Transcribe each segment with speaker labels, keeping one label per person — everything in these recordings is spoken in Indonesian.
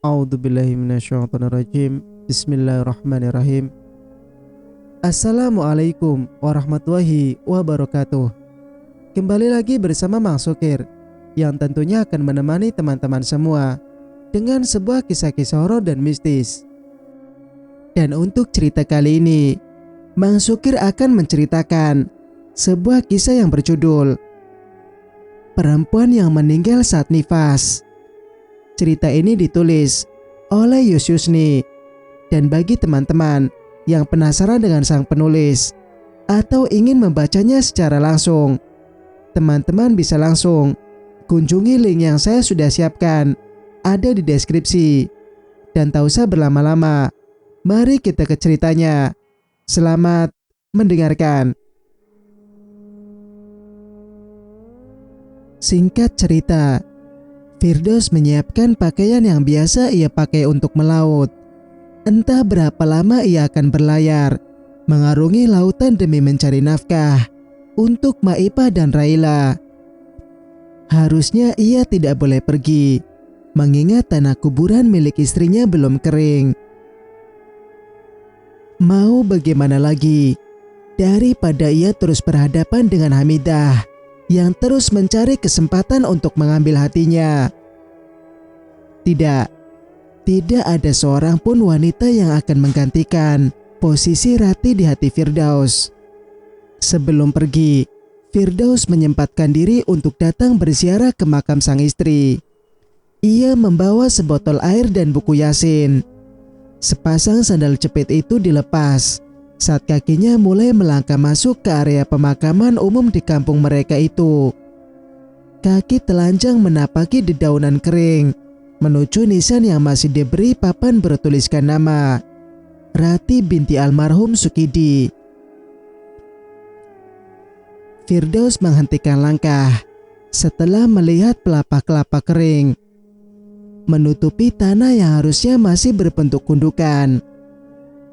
Speaker 1: A'udzubillahi minasyaitonirrajim. Bismillahirrahmanirrahim. Assalamualaikum warahmatullahi wabarakatuh. Kembali lagi bersama Mang Sukir, yang tentunya akan menemani teman-teman semua dengan sebuah kisah-kisah horor dan mistis. Dan untuk cerita kali ini, Mang Sukir akan menceritakan sebuah kisah yang berjudul Perempuan yang meninggal saat nifas. Cerita ini ditulis oleh Yusyusni. Dan bagi teman-teman yang penasaran dengan sang penulis atau ingin membacanya secara langsung, teman-teman bisa langsung kunjungi link yang saya sudah siapkan, ada di deskripsi. Dan tak usah berlama-lama, mari kita ke ceritanya. Selamat mendengarkan. Singkat cerita, Firdaus menyiapkan pakaian yang biasa ia pakai untuk melaut. Entah berapa lama ia akan berlayar, mengarungi lautan demi mencari nafkah untuk Maipah dan Raila. Harusnya ia tidak boleh pergi, mengingat tanah kuburan milik istrinya belum kering. Mau bagaimana lagi, daripada ia terus berhadapan dengan Hamidah yang terus mencari kesempatan untuk mengambil hatinya. Tidak ada seorang pun wanita yang akan menggantikan posisi Rati di hati Firdaus. Sebelum pergi, Firdaus menyempatkan diri untuk datang berziarah ke makam sang istri. Ia membawa sebotol air dan buku Yasin. Sepasang sandal jepit itu dilepas saat kakinya mulai melangkah masuk ke area pemakaman umum di kampung mereka itu. Kaki telanjang menapaki dedaunan kering menuju nisan yang masih diberi papan bertuliskan nama Rati binti almarhum Sukidi. Firdaus menghentikan langkah setelah melihat pelapak kelapa kering menutupi tanah yang harusnya masih berbentuk gundukan.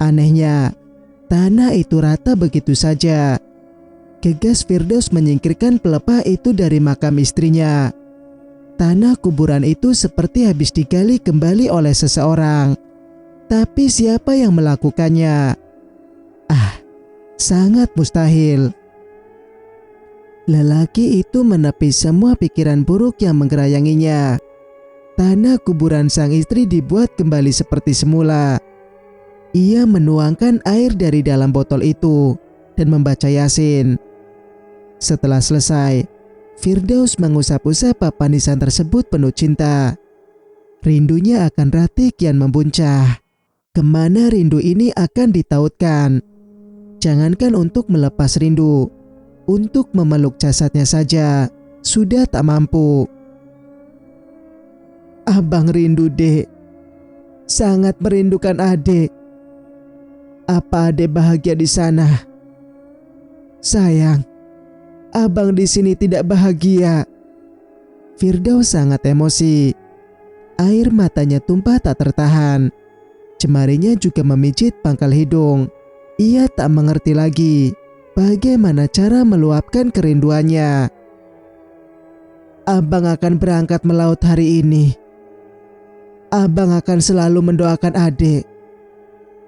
Speaker 1: Anehnya, tanah itu rata begitu saja. Gegas Firdaus menyingkirkan pelepah itu dari makam istrinya. Tanah kuburan itu seperti habis digali kembali oleh seseorang. Tapi siapa yang melakukannya? Sangat mustahil. Lelaki itu menepis semua pikiran buruk yang menggerayanginya. Tanah kuburan sang istri dibuat kembali seperti semula. Ia menuangkan air dari dalam botol itu dan membaca Yasin. Setelah selesai, Firdaus mengusap-usap papan nisan tersebut penuh cinta. Rindunya akan Rati kian membuncah. Kemana rindu ini akan ditautkan? Jangankan untuk melepas rindu, untuk memeluk jasadnya saja sudah tak mampu. Abang rindu, Dek. Sangat merindukan adik. Apa adek bahagia di sana? Sayang, abang di sini tidak bahagia. Firdaus sangat emosi. Air matanya tumpah tak tertahan. Jemarinya juga memijit pangkal hidung. Ia tak mengerti lagi bagaimana cara meluapkan kerinduannya. Abang akan berangkat melaut hari ini. Abang akan selalu mendoakan adik.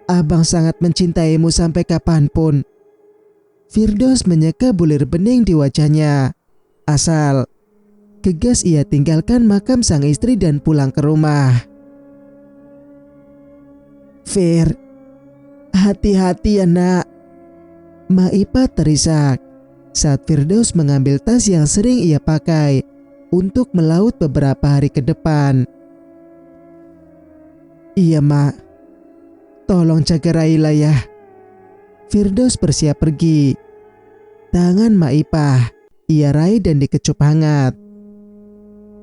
Speaker 1: Abang sangat mencintaimu sampai kapanpun. Firdaus menyeka bulir bening di wajahnya. Asal gegas ia tinggalkan makam sang istri dan pulang ke rumah. Fir, hati-hati ya nak. Maipah terisak saat Firdaus mengambil tas yang sering ia pakai untuk melaut beberapa hari ke depan. Iya mak, tolong jaga Raila ya. Firdaus bersiap pergi. Tangan Maipah ia raih dan dikecup hangat.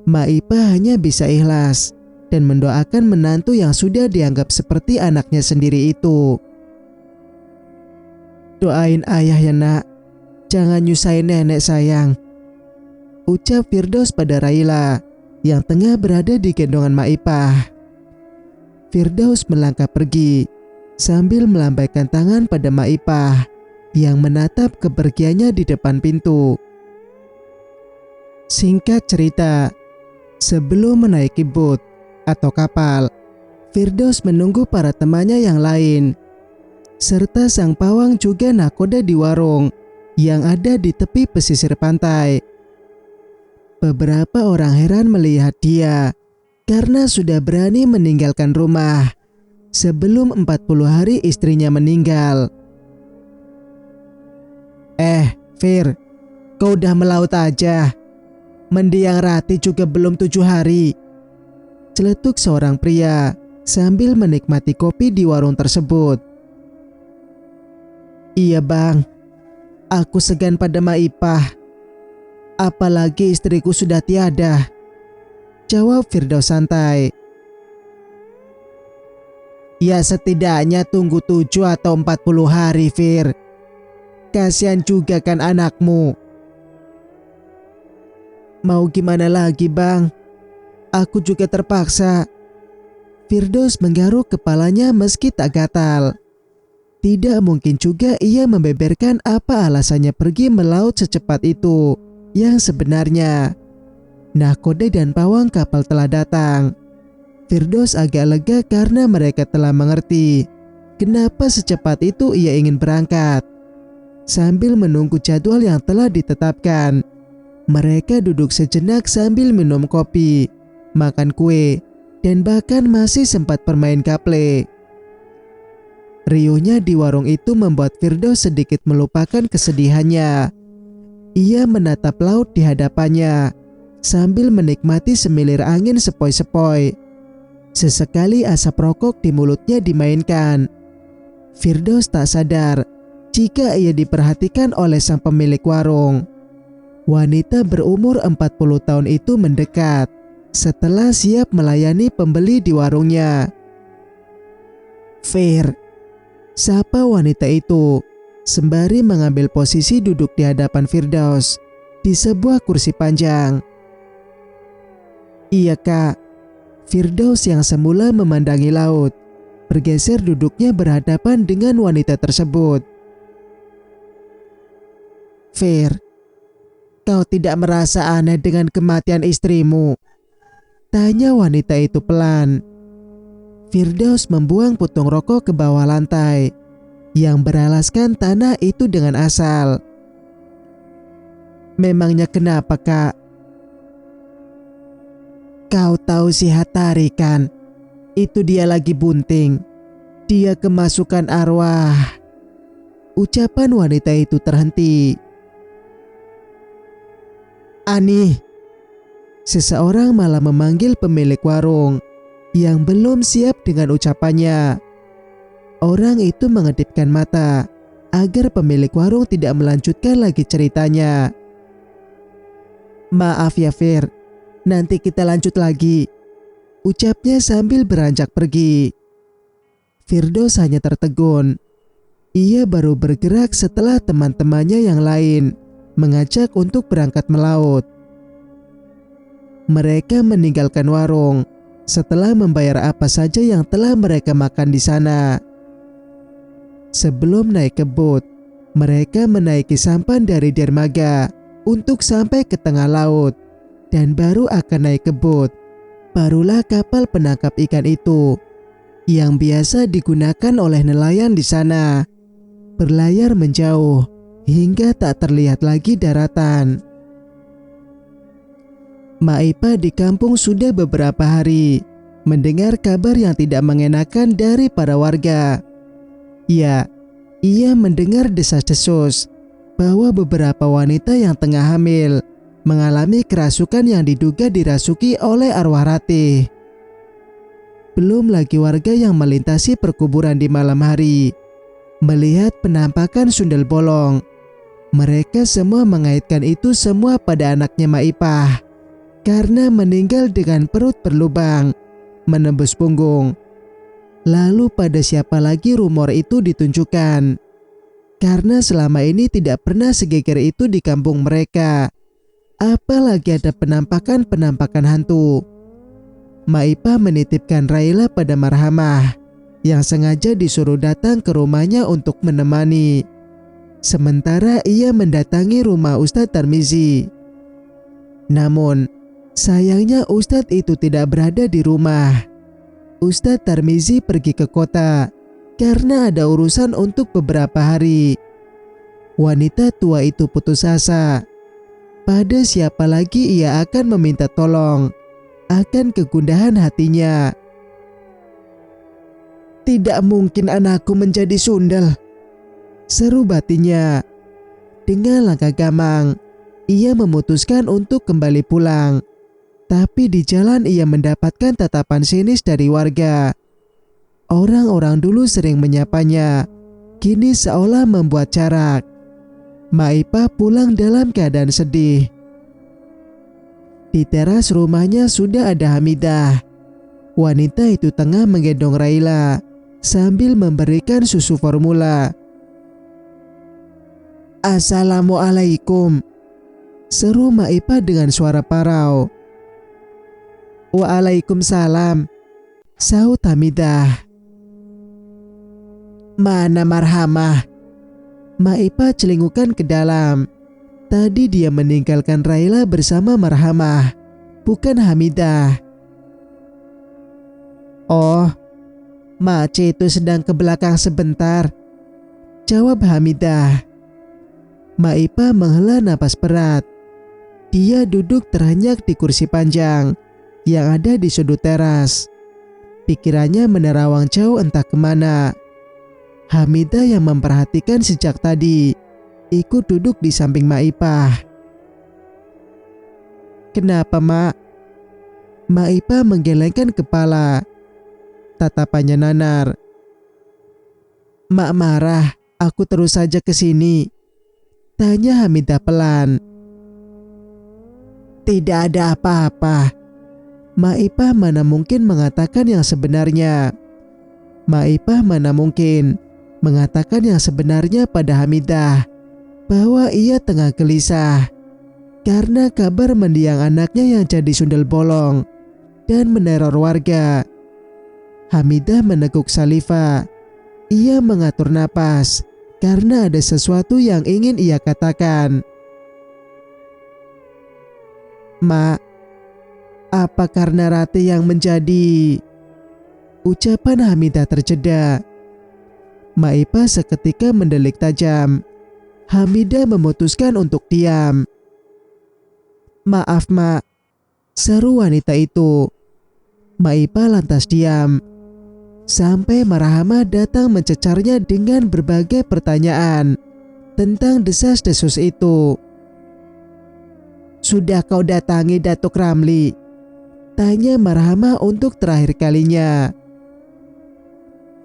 Speaker 1: Maipah hanya bisa ikhlas dan mendoakan menantu yang sudah dianggap seperti anaknya sendiri itu. Doain ayah ya nak, jangan nyusahin nenek sayang, ucap Firdaus pada Raila yang tengah berada di gendongan Maipah. Firdaus melangkah pergi sambil melambaikan tangan pada Maipah yang menatap kepergiannya di depan pintu. Singkat cerita, sebelum menaiki bot atau kapal Firdaus menunggu para temannya yang lain, serta sang pawang juga nakoda di warung yang ada di tepi pesisir pantai. Beberapa orang heran melihat dia karena sudah berani meninggalkan rumah sebelum 40 hari istrinya meninggal. Fir, kau udah melaut aja. Mendiang Rati juga belum 7 hari. Celetuk seorang pria sambil menikmati kopi di warung tersebut. Iya bang, aku segan pada Maipah. Apalagi istriku sudah tiada, jawab Firdaus santai. Ya setidaknya tunggu 7 atau 40 hari Fir. Kasihan juga kan anakmu. Mau gimana lagi bang? Aku juga terpaksa. Firdaus menggaruk kepalanya meski tak gatal. Tidak mungkin juga ia membeberkan apa alasannya pergi melaut secepat itu yang sebenarnya. Nakoda dan pawang kapal telah datang. Firdaus agak lega karena mereka telah mengerti kenapa secepat itu ia ingin berangkat. Sambil menunggu jadwal yang telah ditetapkan, mereka duduk sejenak sambil minum kopi, makan kue, dan bahkan masih sempat bermain gaple. Riuhnya di warung itu membuat Firdaus sedikit melupakan kesedihannya. Ia menatap laut di hadapannya sambil menikmati semilir angin sepoi-sepoi. Sesekali asap rokok di mulutnya dimainkan. Firdaus tak sadar jika ia diperhatikan oleh sang pemilik warung. Wanita berumur 40 tahun itu mendekat setelah siap melayani pembeli di warungnya. Fir, sapa wanita itu sembari mengambil posisi duduk di hadapan Firdaus di sebuah kursi panjang. Iya kak. Firdaus yang semula memandangi laut bergeser duduknya berhadapan dengan wanita tersebut. Fir, kau tidak merasa aneh dengan kematian istrimu? Tanya wanita itu pelan. Firdaus membuang putung rokok ke bawah lantai yang beralaskan tanah itu dengan asal. Memangnya kenapa kak? Kau tahu si Hatari kan? Itu dia lagi bunting. Dia kemasukan arwah. Ucapan wanita itu terhenti. Ani. Seseorang malah memanggil pemilik warung yang belum siap dengan ucapannya. Orang itu mengedipkan mata agar pemilik warung tidak melanjutkan lagi ceritanya. Maaf ya Fir, nanti kita lanjut lagi, ucapnya sambil beranjak pergi. Firdaus hanya tertegun. Ia baru bergerak setelah teman-temannya yang lain mengajak untuk berangkat melaut. Mereka meninggalkan warung setelah membayar apa saja yang telah mereka makan di sana. Sebelum naik ke bot, mereka menaiki sampan dari dermaga untuk sampai ke tengah laut dan baru akan naik ke bot. Barulah kapal penangkap ikan itu yang biasa digunakan oleh nelayan di sana berlayar menjauh hingga tak terlihat lagi daratan. Maipah di kampung sudah beberapa hari mendengar kabar yang tidak mengenakan dari para warga. Ya, ia mendengar desas-desus bahwa beberapa wanita yang tengah hamil mengalami kerasukan yang diduga dirasuki oleh arwah Ratih. Belum lagi warga yang melintasi perkuburan di malam hari melihat penampakan sundel bolong. Mereka semua mengaitkan itu semua pada anaknya Maipah karena meninggal dengan perut berlubang menembus punggung. Lalu pada siapa lagi rumor itu ditunjukkan? Karena selama ini tidak pernah segeger itu di kampung mereka. Apalagi ada penampakan-penampakan hantu. Maipah menitipkan Raila pada Marhamah yang sengaja disuruh datang ke rumahnya untuk menemani. Sementara ia mendatangi rumah Ustadz Tarmizi. Namun sayangnya Ustadz itu tidak berada di rumah. Ustadz Tarmizi pergi ke kota karena ada urusan untuk beberapa hari. Wanita tua itu putus asa. Pada siapa lagi ia akan meminta tolong akan kegundahan hatinya. Tidak mungkin anakku menjadi sundel, seru batinnya. Dengan langkah gamang, ia memutuskan untuk kembali pulang. Tapi di jalan ia mendapatkan tatapan sinis dari warga. Orang-orang dulu sering menyapanya, kini seolah membuat jarak. Maipa pulang dalam keadaan sedih. Di teras rumahnya sudah ada Hamidah. Wanita itu tengah menggendong Raila sambil memberikan susu formula. Assalamualaikum, seru Maipa dengan suara parau. Waalaikumsalam, sahut Hamidah. Mana Marhamah? Maipa celingukan ke dalam. Tadi dia meninggalkan Raila bersama Marhamah, bukan Hamidah. Oh, Mace itu sedang ke belakang sebentar, jawab Hamidah. Maipa menghela napas berat. Dia duduk terhenyak di kursi panjang yang ada di sudut teras. Pikirannya menerawang jauh entah kemana. Hamidah yang memperhatikan sejak tadi ikut duduk di samping Maipa. Kenapa, Mak? Maipa menggelengkan kepala. Tatapannya nanar. Mak marah, aku terus saja ke sini, tanya Hamidah pelan. Tidak ada apa-apa. Maipa mana mungkin mengatakan yang sebenarnya. Maipa mana mungkin mengatakan yang sebenarnya pada Hamidah, bahwa ia tengah gelisah karena kabar mendiang anaknya yang jadi sundel bolong dan meneror warga. Hamidah meneguk saliva. Ia mengatur napas karena ada sesuatu yang ingin ia katakan. Mak, apa karena Rati yang menjadi... Ucapan Hamidah terjeda. Maipa seketika mendelik tajam. Hamidah memutuskan untuk diam. Maaf, Mak, seru wanita itu. Maipa lantas diam. Sampai Marhamah datang mencecarnya dengan berbagai pertanyaan tentang desas-desus itu. Sudah kau datangi Datuk Ramli? Tanya Marhamah untuk terakhir kalinya.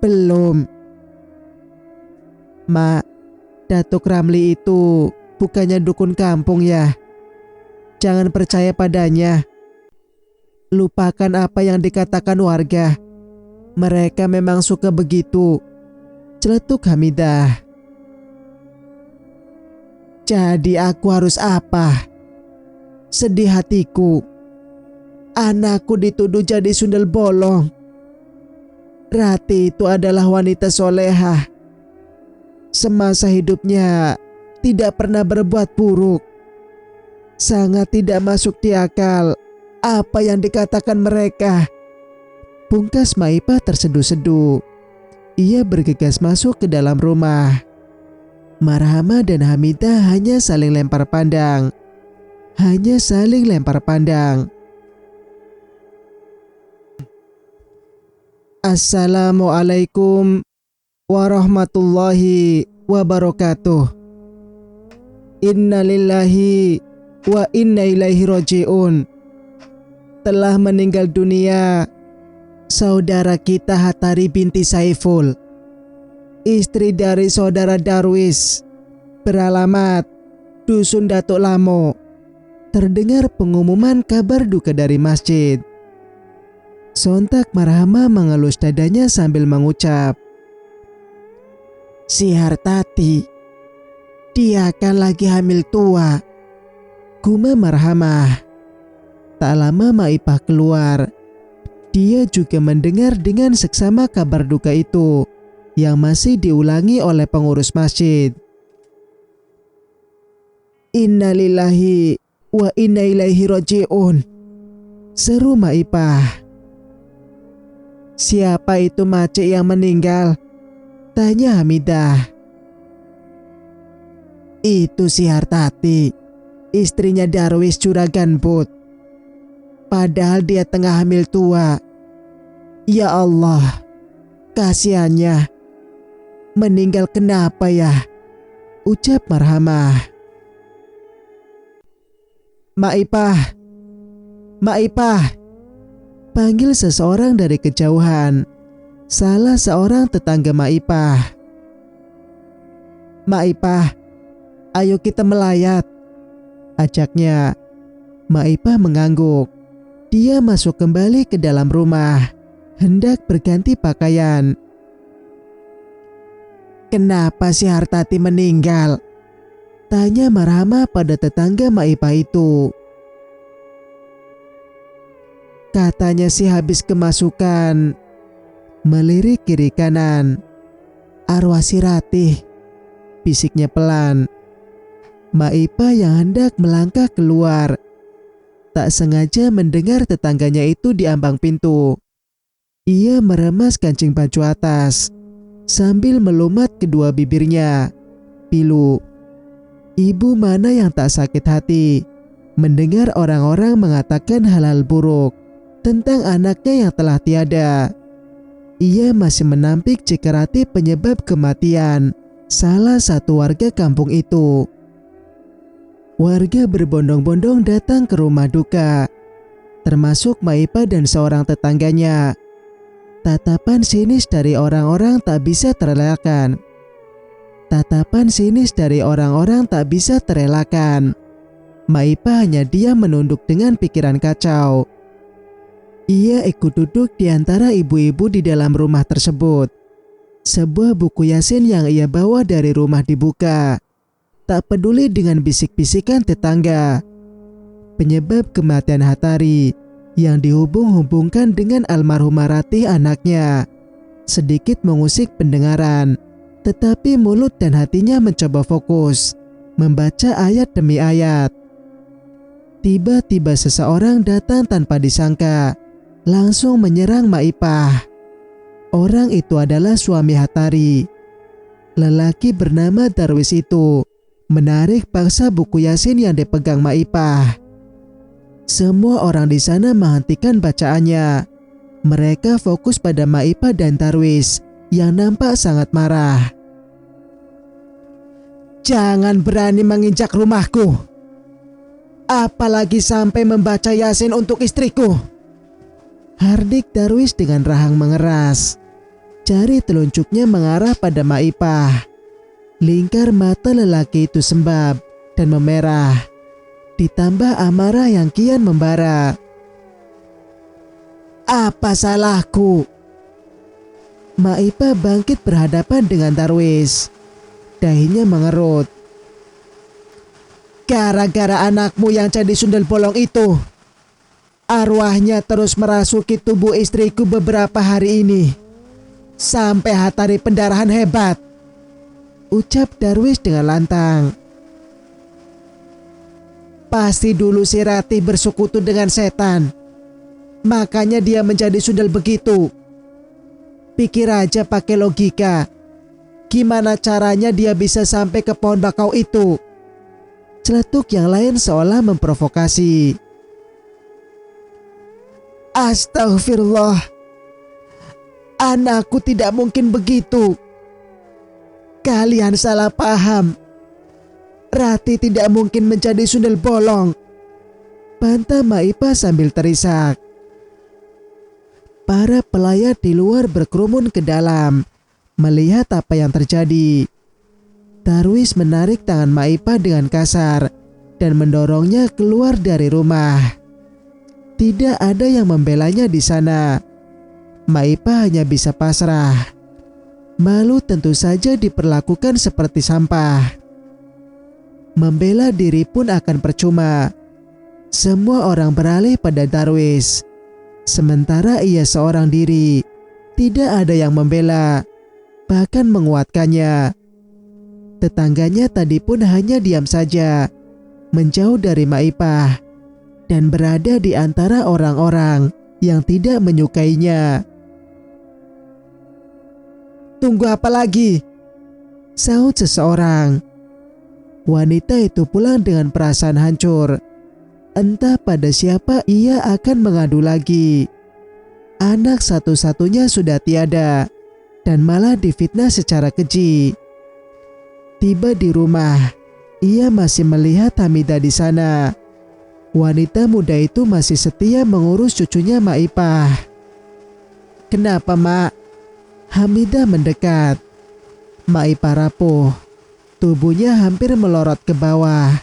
Speaker 1: Belum. Mak, Datuk Ramli itu bukannya dukun kampung ya? Jangan percaya padanya. Lupakan apa yang dikatakan warga. Mereka memang suka begitu, celetuk Hamidah. Jadi aku harus apa? Sedih hatiku. Anakku dituduh jadi sundel bolong. Rati itu adalah wanita solehah. Semasa hidupnya tidak pernah berbuat buruk. Sangat tidak masuk di akal apa yang dikatakan mereka. Pungkas Maipa terseduh-seduh. Ia bergegas masuk ke dalam rumah. Marhamah dan Hamidah hanya saling lempar pandang. Assalamualaikum warahmatullahi wabarakatuh. Innalillahi wa inna ilaihi raji'un. Telah meninggal dunia saudara kita Hatari binti Saiful, istri dari saudara Darwis, beralamat Dusun Datuk Lamo. Terdengar pengumuman kabar duka dari masjid. Sontak Marhamah mengelus dadanya sambil mengucap, si Hartati, dia kan lagi hamil tua, gumam Marhamah. Tak lama Maipah keluar. Dia juga mendengar dengan seksama kabar duka itu yang masih diulangi oleh pengurus masjid. Innalillahi wa inna ilaihi raji'un, seru Maipah. Siapa itu macik yang meninggal? Tanya Hamidah. Itu si Hartati, istrinya Darwis Juragan Put. Padahal dia tengah hamil tua. Ya Allah, kasihannya. Meninggal kenapa ya? Ucap Marhamah. Mak Ipah, Mak Ipah, panggil seseorang dari kejauhan. Salah seorang tetangga Mak Ipah. Mak Ipah, ayo kita melayat, ajaknya. Mak Ipah mengangguk. Dia masuk kembali ke dalam rumah, hendak berganti pakaian. Kenapa si Hartati meninggal? Tanya Marhamah pada tetangga Mak Ipah itu. Katanya sih habis kemasukan. Melirik kiri kanan. Arwah si Ratih, bisiknya pelan. Mak Ipah yang hendak melangkah keluar, tak sengaja mendengar tetangganya itu di ambang pintu. Ia meremas kancing baju atas sambil melumat kedua bibirnya, pilu. Ibu mana yang tak sakit hati mendengar orang-orang mengatakan hal-hal buruk tentang anaknya yang telah tiada. Ia masih menampik jika Ratih penyebab kematian salah satu warga kampung itu. Warga berbondong-bondong datang ke rumah duka, termasuk Mak Ipah dan seorang tetangganya. Tatapan sinis dari orang-orang tak bisa terelakkan. Tatapan sinis dari orang-orang tak bisa terelakkan. Mak Ipah hanya diam menunduk dengan pikiran kacau. Ia ikut duduk di antara ibu-ibu di dalam rumah tersebut. Sebuah buku Yasin yang ia bawa dari rumah dibuka. Tak peduli dengan bisik-bisikan tetangga. Penyebab kematian Hatari yang dihubung-hubungkan dengan almarhumah Ratih anaknya sedikit mengusik pendengaran, tetapi mulut dan hatinya mencoba fokus membaca ayat demi ayat. Tiba-tiba seseorang datang tanpa disangka, langsung menyerang Mak Ipah. Orang itu adalah suami Hatari. Lelaki bernama Darwis itu menarik paksa buku Yasin yang dipegang Mak Ipah. Semua orang di sana menghentikan bacaannya. Mereka fokus pada Mak Ipah dan Darwis yang nampak sangat marah. Jangan berani menginjak rumahku, apalagi sampai membaca Yasin untuk istriku. Hardik Darwis dengan rahang mengeras. Jari telunjuknya mengarah pada Mak Ipah. Lingkar mata lelaki itu sembab dan memerah, ditambah amarah yang kian membara. Apa salahku? Mak Ipah bangkit berhadapan dengan Darwis. Dahinya mengerut. Gara-gara anakmu yang jadi sundel bolong itu, arwahnya terus merasuki tubuh istriku beberapa hari ini, sampai Hatari pendarahan hebat, ucap Darwis dengan lantang. Pasti dulu si Ratih bersekutu dengan setan, makanya dia menjadi sundel begitu. Pikir aja pakai logika, gimana caranya dia bisa sampai ke pohon bakau itu? Celetuk yang lain seolah memprovokasi. Astagfirullah, anakku tidak mungkin begitu. Kalian salah paham. Ratih tidak mungkin menjadi sundel bolong, bantah Mak Ipah sambil terisak. Para pelayat di luar berkerumun ke dalam, melihat apa yang terjadi. Darwis menarik tangan Mak Ipah dengan kasar dan mendorongnya keluar dari rumah. Tidak ada yang membelanya di sana. Mak Ipah hanya bisa pasrah. Malu tentu saja diperlakukan seperti sampah. Membela diri pun akan percuma. Semua orang beralih pada Darwis. Sementara ia seorang diri, tidak ada yang membela, bahkan menguatkannya. Tetangganya tadi pun hanya diam saja, menjauh dari Mak Ipah, dan berada di antara orang-orang yang tidak menyukainya. Tunggu apa lagi? Sahut seseorang. Wanita itu pulang dengan perasaan hancur. Entah pada siapa ia akan mengadu lagi. Anak satu-satunya sudah tiada dan malah difitnah secara keji. Tiba di rumah, ia masih melihat Hamidah di sana. Wanita muda itu masih setia mengurus cucunya Maipah. Kenapa, Mak? Hamidah mendekat. Maipah rapuh. Tubuhnya hampir melorot ke bawah,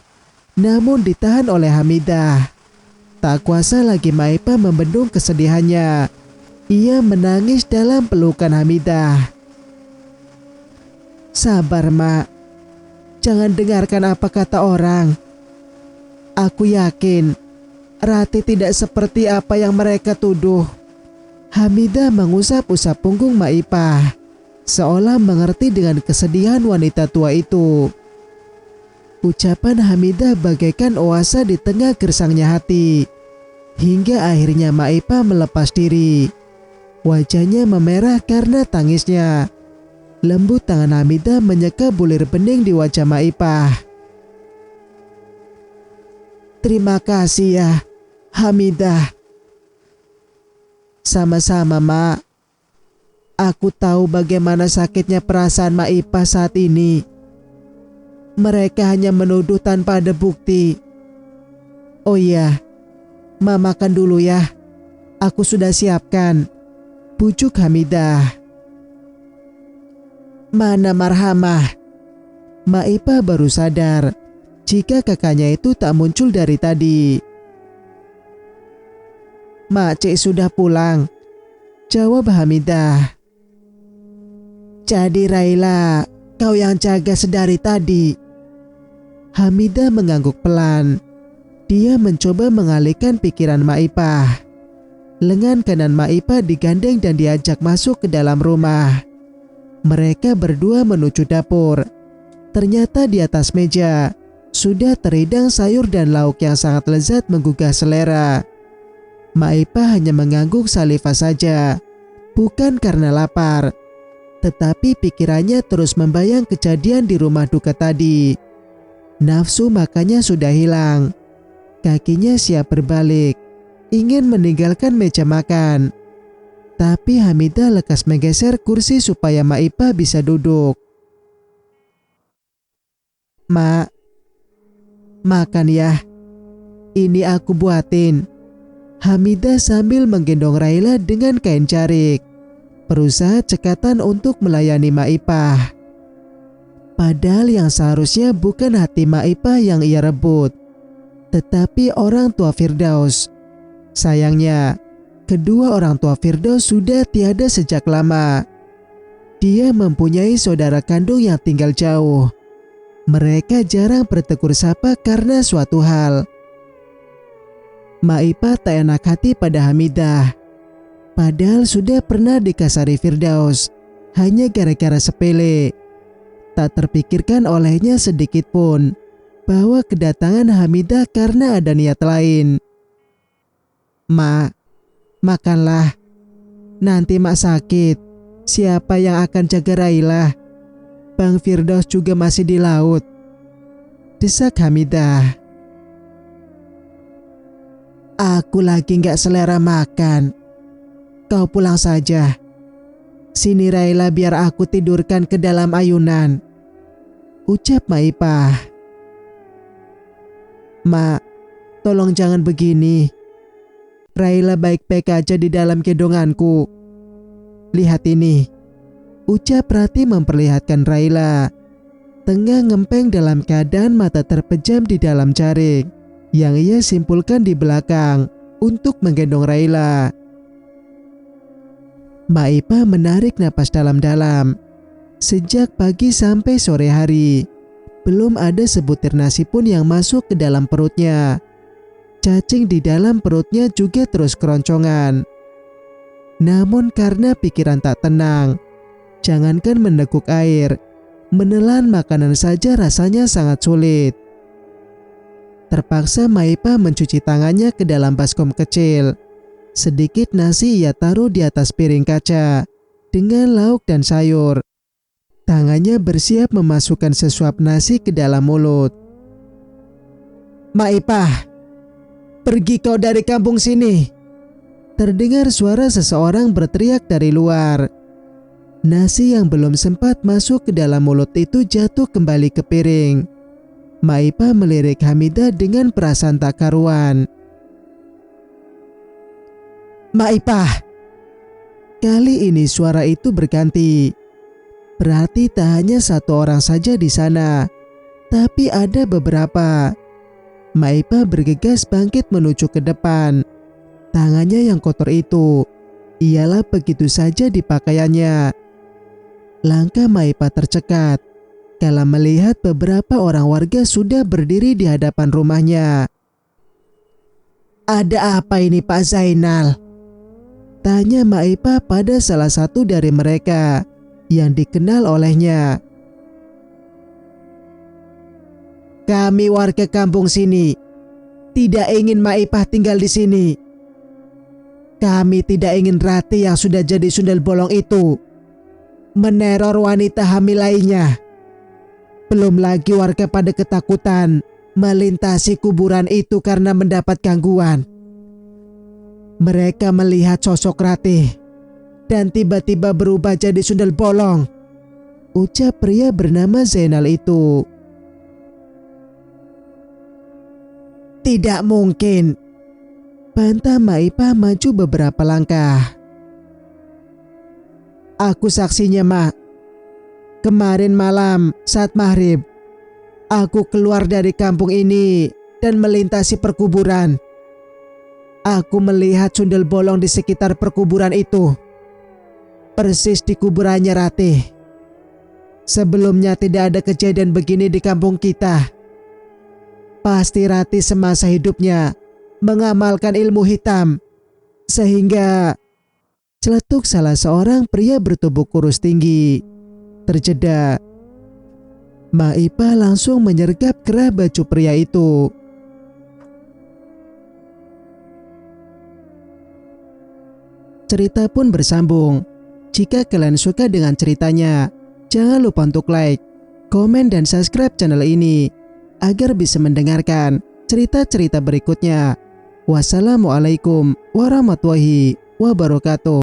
Speaker 1: namun ditahan oleh Hamidah. Tak kuasa lagi Maipah membendung kesedihannya. Ia menangis dalam pelukan Hamidah. Sabar, Mak. Jangan dengarkan apa kata orang. Aku yakin Rati tidak seperti apa yang mereka tuduh. Hamidah mengusap-usap punggung Maipah, seolah mengerti dengan kesedihan wanita tua itu. Ucapan Hamidah bagaikan oasa di tengah gersangnya hati. Hingga akhirnya Maipah melepas diri. Wajahnya memerah karena tangisnya. Lembut tangan Hamidah menyeka bulir bening di wajah Maipah. Terima kasih ya, Hamidah. Sama-sama, Mak. Aku tahu bagaimana sakitnya perasaan Maipah saat ini. Mereka hanya menuduh tanpa ada bukti. Oh iya, Ma makan dulu ya. Aku sudah siapkan. Bujuk Hamidah. Mana Marhamah? Maipah baru sadar jika kakaknya itu tak muncul dari tadi. Mak Cik sudah pulang, jawab Hamidah. Jadi Raila, kau yang jaga sedari tadi. Hamidah mengangguk pelan. Dia mencoba mengalihkan pikiran Maipah. Lengan kanan Maipah digandeng dan diajak masuk ke dalam rumah. Mereka berdua menuju dapur. Ternyata di atas meja sudah terhidang sayur dan lauk yang sangat lezat menggugah selera. Maipah hanya mengangguk salivah saja, bukan karena lapar, tetapi pikirannya terus membayang kejadian di rumah duka tadi. Nafsu makannya sudah hilang. Kakinya siap berbalik, ingin meninggalkan meja makan. Tapi Hamidah lekas menggeser kursi supaya Maipah bisa duduk. Mak, makan ya. Ini aku buatin. Hamidah sambil menggendong Raila dengan kain jarik, berusaha cekatan untuk melayani Maipah. Padahal yang seharusnya bukan hati Maipah yang ia rebut, tetapi orang tua Firdaus. Sayangnya, kedua orang tua Firdaus sudah tiada sejak lama. Dia mempunyai saudara kandung yang tinggal jauh. Mereka jarang bertegur sapa karena suatu hal. Maipah tak enak hati pada Hamidah. Padahal sudah pernah dikasari Firdaus, hanya gara-gara sepele. Tak terpikirkan olehnya sedikit pun bahwa kedatangan Hamidah karena ada niat lain. Mak, makanlah. Nanti Mak sakit. Siapa yang akan jaga Raila? Bang Firdaus juga masih di laut. Desak Hamidah. Aku lagi gak selera makan. Kau pulang saja. Sini Raila biar aku tidurkan ke dalam ayunan, ucap Maipah. Mak, tolong jangan begini. Raila baik-baik aja di dalam gendonganku. Lihat ini, ucap Rati memperlihatkan Raila tengah ngempeng dalam keadaan mata terpejam di dalam jarik yang ia simpulkan di belakang untuk menggendong Raila. Maipah menarik napas dalam-dalam. Sejak pagi sampai sore hari, belum ada sebutir nasi pun yang masuk ke dalam perutnya. Cacing di dalam perutnya juga terus keroncongan. Namun karena pikiran tak tenang, jangankan meneguk air, menelan makanan saja rasanya sangat sulit. Terpaksa Maipah mencuci tangannya ke dalam baskom kecil. Sedikit nasi ia taruh di atas piring kaca dengan lauk dan sayur. Tangannya bersiap memasukkan sesuap nasi ke dalam mulut. "Maipah, pergi kau dari kampung sini!" Terdengar suara seseorang berteriak dari luar. Nasi yang belum sempat masuk ke dalam mulut itu jatuh kembali ke piring. Maipah melirik Hamidah dengan perasaan tak karuan. "Maipah!" Kali ini suara itu berganti. Berarti tak hanya satu orang saja di sana, tapi ada beberapa. Maipah bergegas bangkit menuju ke depan. Tangannya yang kotor itu ialah begitu saja di pakaiannya. Langkah Maipah tercekat kala melihat beberapa orang warga sudah berdiri di hadapan rumahnya. "Ada apa ini, Pak Zainal?" tanya Maipah pada salah satu dari mereka yang dikenal olehnya. "Kami warga kampung sini tidak ingin Maipah tinggal di sini. Kami tidak ingin Rati yang sudah jadi sundel bolong itu meneror wanita hamil lainnya. Belum lagi warga pada ketakutan melintasi kuburan itu karena mendapat gangguan. Mereka melihat sosok Ratih dan tiba-tiba berubah jadi sundel bolong," ucap pria bernama Zainal itu. "Tidak mungkin," bantah Maipah maju beberapa langkah. "Aku saksinya, Mak. Kemarin malam saat maghrib, aku keluar dari kampung ini dan melintasi perkuburan. Aku melihat sundel bolong di sekitar perkuburan itu, persis di kuburannya Ratih. Sebelumnya tidak ada kejadian begini di kampung kita. Pasti Ratih semasa hidupnya mengamalkan ilmu hitam, sehingga..." Celetuk salah seorang pria bertubuh kurus tinggi. Terjeda. Maipah langsung menyergap kerah baju pria itu. Cerita pun bersambung. Jika kalian suka dengan ceritanya, jangan lupa untuk like, komen, dan subscribe channel ini agar bisa mendengarkan cerita-cerita berikutnya. Wassalamualaikum warahmatullahi wabarakatuh.